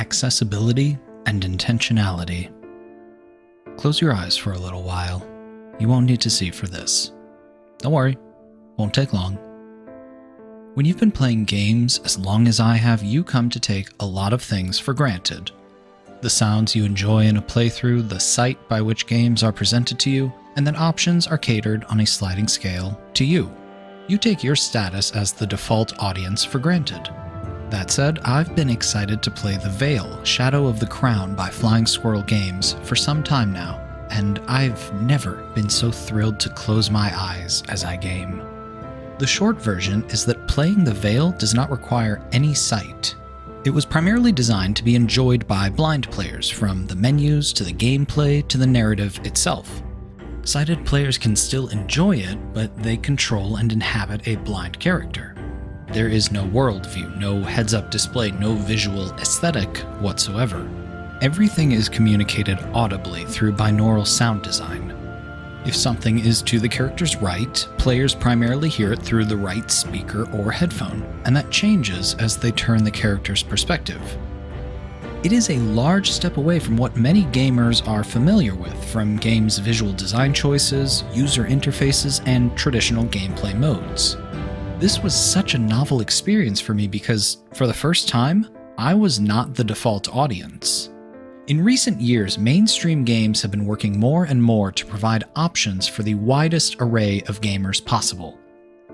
accessibility and intentionality. Close your eyes for a little while. You won't need to see for this. Don't worry, won't take long. When you've been playing games as long as I have, you come to take a lot of things for granted. The sounds you enjoy in a playthrough, the sight by which games are presented to you, and that options are catered on a sliding scale to you. You take your status as the default audience for granted. That said, I've been excited to play the Vale, Shadow of the Crown by Flying Squirrel Games for some time now, and I've never been so thrilled to close my eyes as I game. The short version is that playing the Vale does not require any sight. It was primarily designed to be enjoyed by blind players, from the menus to the gameplay to the narrative itself. Sighted players can still enjoy it, but they control and inhabit a blind character. There is no worldview, no heads-up display, no visual aesthetic whatsoever. Everything is communicated audibly through binaural sound design. If something is to the character's right, players primarily hear it through the right speaker or headphone, and that changes as they turn the character's perspective. It is a large step away from what many gamers are familiar with, from games' visual design choices, user interfaces, and traditional gameplay modes. This was such a novel experience for me because, for the first time, I was not the default audience. In recent years, mainstream games have been working more and more to provide options for the widest array of gamers possible.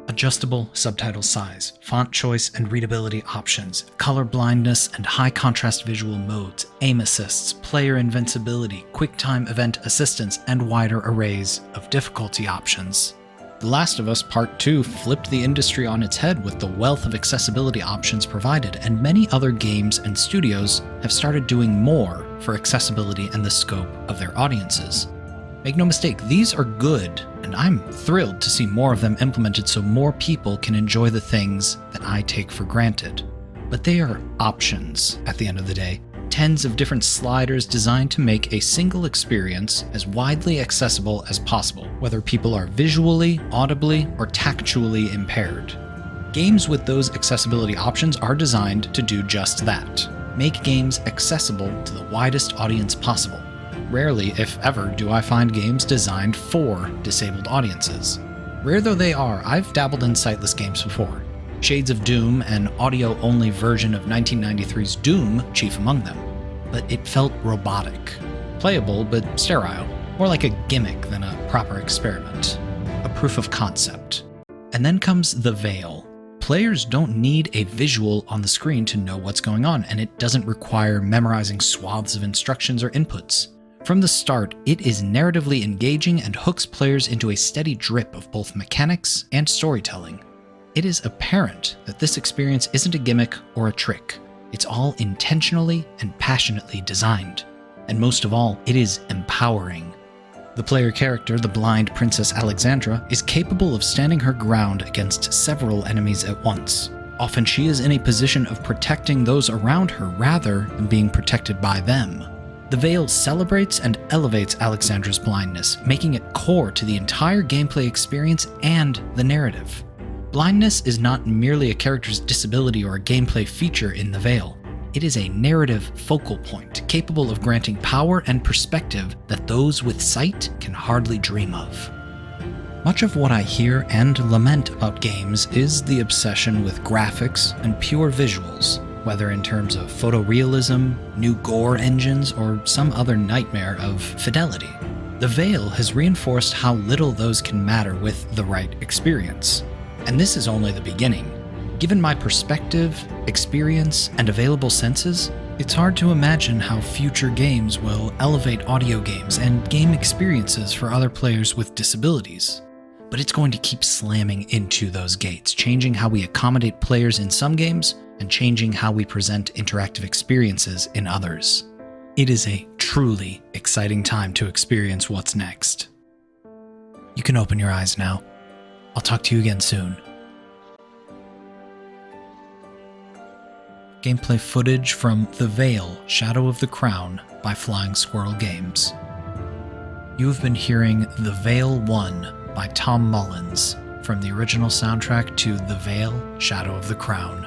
Adjustable subtitle size, font choice and readability options, color blindness and high contrast visual modes, aim assists, player invincibility, QuickTime event assistance, and wider arrays of difficulty options. The Last of Us Part 2 flipped the industry on its head with the wealth of accessibility options provided, and many other games and studios have started doing more for accessibility and the scope of their audiences. Make no mistake, these are good, and I'm thrilled to see more of them implemented so more people can enjoy the things that I take for granted. But they are options at the end of the day. Tens of different sliders designed to make a single experience as widely accessible as possible, whether people are visually, audibly, or tactually impaired. Games with those accessibility options are designed to do just that. Make games accessible to the widest audience possible. Rarely, if ever, do I find games designed for disabled audiences. Rare though they are, I've dabbled in sightless games before. Shades of Doom, an audio-only version of 1993's Doom, chief among them. But it felt robotic. Playable, but sterile. More like a gimmick than a proper experiment. A proof of concept. And then comes the Vale. Players don't need a visual on the screen to know what's going on, and it doesn't require memorizing swaths of instructions or inputs. From the start, it is narratively engaging and hooks players into a steady drip of both mechanics and storytelling. It is apparent that this experience isn't a gimmick or a trick. It's all intentionally and passionately designed. And most of all, it is empowering. The player character, the blind Princess Alexandra, is capable of standing her ground against several enemies at once. Often she is in a position of protecting those around her rather than being protected by them. The Vale celebrates and elevates Alexandra's blindness, making it core to the entire gameplay experience and the narrative. Blindness is not merely a character's disability or a gameplay feature in the Vale. It is a narrative focal point, capable of granting power and perspective that those with sight can hardly dream of. Much of what I hear and lament about games is the obsession with graphics and pure visuals, whether in terms of photorealism, new gore engines, or some other nightmare of fidelity. The Vale has reinforced how little those can matter with the right experience. And this is only the beginning. Given my perspective, experience, and available senses, it's hard to imagine how future games will elevate audio games and game experiences for other players with disabilities. But it's going to keep slamming into those gates, changing how we accommodate players in some games and changing how we present interactive experiences in others. It is a truly exciting time to experience what's next. You can open your eyes now. I'll talk to you again soon. Gameplay footage from The Vale, Shadow of the Crown by Flying Squirrel Games. You have been hearing The Vale 1 by Tom Mullins, from the original soundtrack to The Vale, Shadow of the Crown.